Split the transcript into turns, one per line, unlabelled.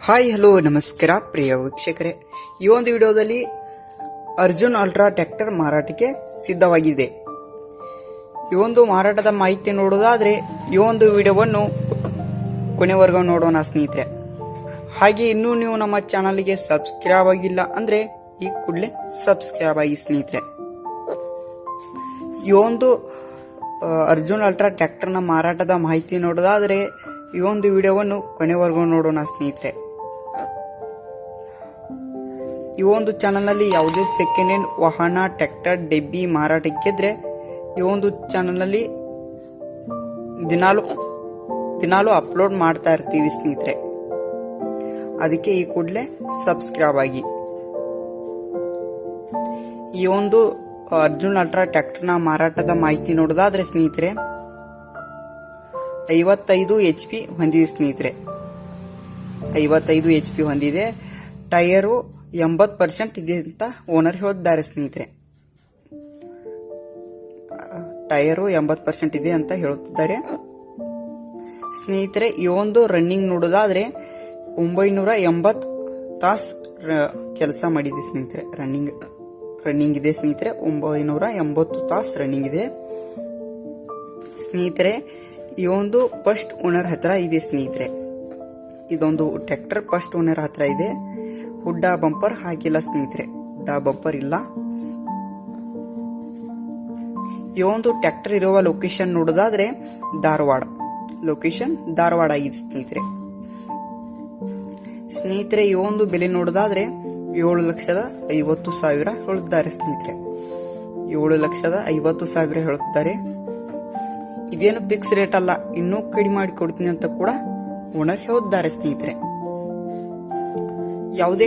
Hi hello ನಮಸ್ಕಾರ ಪ್ರಿಯ ವೀಕ್ಷಕರೇ, ಈ ಒಂದು ವಿಡಿಯೋದಲ್ಲಿ ಅರ್ಜುನ್ ಅಲ್ಟ್ರಾ ಟ್ರ್ಯಾಕ್ಟರ್ ಮಾರಾಟಕ್ಕೆ ಸಿದ್ಧವಾಗಿದೆ. ಈ ಒಂದು ಮಾರಾಟದ ಮಾಹಿತಿ ನೋಡೋದಾದ್ರೆ ಈ ಒಂದು ವಿಡಿಯೋವನ್ನು ಕೊನೆವರೆಗೂ ನೋಡೋಣ ಸ್ನೇಹಿತರೆ. ಹಾಗೆ ಇನ್ನೂ ನೀವು ನಮ್ಮ ಚಾನಲ್ಗೆ ಸಬ್ಸ್ಕ್ರೈಬ್ ಆಗಿಲ್ಲ ಅಂದ್ರೆ ಈ ಕೂಡಲೇ ಸಬ್ಸ್ಕ್ರೈಬ್ ಆಗಿ ಸ್ನೇಹಿತರೆ. ಈ ಒಂದು ಅರ್ಜುನ್ ಅಲ್ಟ್ರಾ ಟ್ರ್ಯಾಕ್ಟರ್ನ ಮಾರಾಟದ ಮಾಹಿತಿ ನೋಡೋದಾದ್ರೆ ಈ ಒಂದು ವಿಡಿಯೋವನ್ನು ಕೊನೆವರೆಗೂ ನೋಡೋಣ ಸ್ನೇಹಿತರೆ. ಈ ಒಂದು ಚಾನಲ್ನಲ್ಲಿ ಯಾವುದೇ ಸೆಕೆಂಡ್ ಹ್ಯಾಂಡ್ ವಾಹನ, ಟ್ರ್ಯಾಕ್ಟರ್, ಡೆಬ್ಬಿ ಮಾರಾಟಕ್ಕಿದ್ರೆ ಈ ಒಂದು ಚಾನಲ್ನಲ್ಲಿ ದಿನಾಲು ಅಪ್ಲೋಡ್ ಮಾಡ್ತಾ ಇರ್ತೀವಿ ಸ್ನೇಹಿತರೆ. ಅದಕ್ಕೆ ಈ ಕೂಡಲೇ ಸಬ್ಸ್ಕ್ರೈಬ್ ಆಗಿ. ಈ ಒಂದು ಅರ್ಜುನ್ ಅಲ್ಟ್ರಾ ಟ್ರ್ಯಾಕ್ಟರ್ನ ಮಾರಾಟದ ಮಾಹಿತಿ ನೋಡೋದಾದ್ರೆ ಸ್ನೇಹಿತರೆ 55 HP ಹೊಂದಿದೆ ಸ್ನೇಹಿತರೆ. 55 HP ಹೊಂದಿದೆ. ಟೈರು 80% ಇದೆ ಅಂತ ಓನರ್ ಹೇಳಿದ್ದಾರೆ ಸ್ನೇಹಿತರೆ. ಟೈರು 80% ಇದೆ ಅಂತ ಹೇಳುತ್ತಿದ್ದಾರೆ ಸ್ನೇಹಿತರೆ. ಈ ಒಂದು ರನ್ನಿಂಗ್ ನೋಡೋದಾದ್ರೆ 980 ತಾಸು ಕೆಲಸ ಮಾಡಿದೆ ಸ್ನೇಹಿತರೆ. ರನ್ನಿಂಗ್ ಇದೆ ಸ್ನೇಹಿತರೆ. 980 ತಾಸು ರನ್ನಿಂಗ್ ಇದೆ ಸ್ನೇಹಿತರೆ. ಈ ಒಂದು ಫಸ್ಟ್ ಓನರ್ ಹತ್ರ ಇದೆ ಸ್ನೇಹಿತರೆ. ಇದೊಂದು ಟ್ರ್ಯಾಕ್ಟರ್ ಫಸ್ಟ್ ಓನರ್ ಹತ್ರ ಇದೆ. ಹುಡ್ಡ ಬಂಪರ್ ಹಾಕಿಲ್ಲ ಸ್ನೇಹಿತರೆ, ಹುಡ್ಡ ಬಂಪರ್ ಇಲ್ಲ. ಈ ಒಂದು ಟ್ರ್ಯಾಕ್ಟರ್ ಇರುವ ಲೊಕೇಶನ್ ನೋಡೋದಾದ್ರೆ ಧಾರವಾಡ ಆಗಿದೆ ಸ್ನೇಹಿತರೆ. ಈ ಒಂದು ಬೆಲೆ ನೋಡೋದಾದ್ರೆ 7,50,000 ಹೇಳುತ್ತಾರೆ ಸ್ನೇಹಿತರೆ. 7,50,000 ಹೇಳುತ್ತಾರೆ. ಇದೇನು ಫಿಕ್ಸ್ ರೇಟ್ ಅಲ್ಲ, ಇನ್ನೂ ಕಡಿಮೆ ಮಾಡಿ ಕೊಡ್ತೀನಿ ಅಂತ ಕೂಡ ಓನರ್ ಹೇಳಿದ್ದಾರೆ ಸ್ನೇಹಿತರೆ. ಯಾವುದೇ